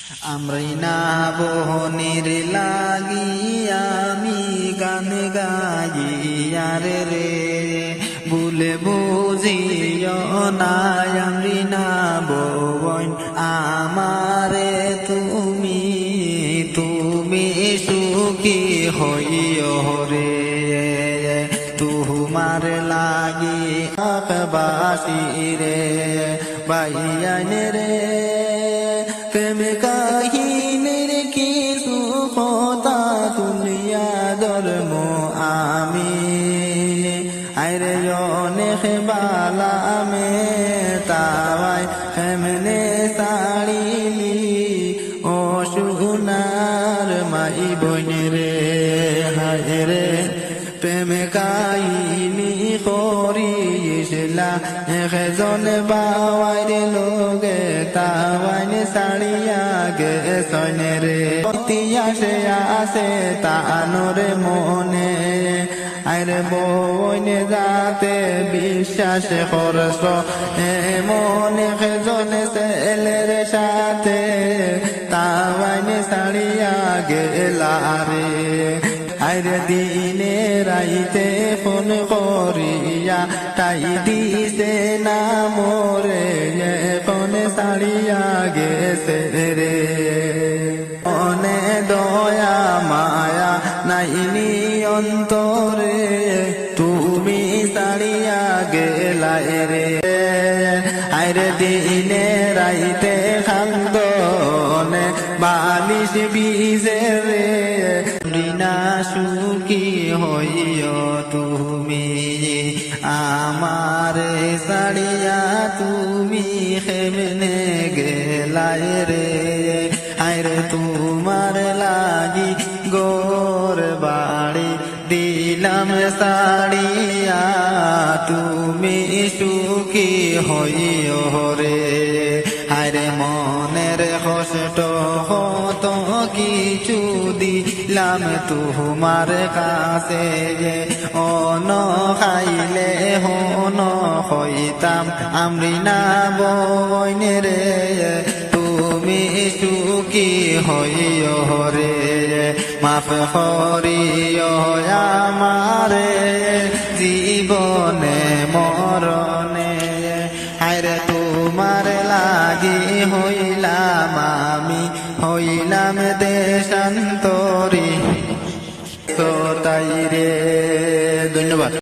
আমরিনা বহনির লাগি আমি গান গাইয়ার রে ভুলে বুঝিও না আমরিনা বহন আমারে তুমি তুমি সুখী হইও রে তোমার লাগি আকবাসী রে বাইয়ান রে প্রেম কাহিনীর কিছু কথা তুলিয়া ধর্ম আমি আইরে অনেক বালামে তাওয়াই এমনে সাড়িলি ও সোনার মাই বোন রে হায় রে প্রেম কাহিনী করিয়েছিলা একজন বাওয়ার লোকে তাওয়াইন সাড়িয়া গেছন রে ইতিহাসে আছে তানোর মনে আরে বোন যাতে বিশ্বাস করছ এমন একজন ছেলের সাথে তাওয়াইন সাড়িয়া গেলা রে আইরে দিনে রাইতে ফোন করিয়া তাই দিছে না মোরে ফোন সাড়িয়া গেছে রে মনে দয়া মায়া নাইনি অন্তরে তুমি সাড়িয়া গেলাই রে আইরে দিনে রাইতে খান্দনে বালিশ বিজে রে রিনা সুখী হইও তুমি আমার সাড়িয়া তুমি হেমনে গেলাই রে আইরে তোমার লাগি গোর বাড়ি দিলাম সাড়িয়া তুমি সুখী হইও রে আরে মনের কষ্ট হত কিছু দিলাম তোমার কাছে অন খাইলে হন হইতাম আমরিনা বোন রে তুমি সুখী হইও রে মাফ করিও আমারে জীবনে মরণে আরে তোমার লাগি হইলাম আমি হইলাম দেশান্তরী তো তাই রে ধন্যবাদ।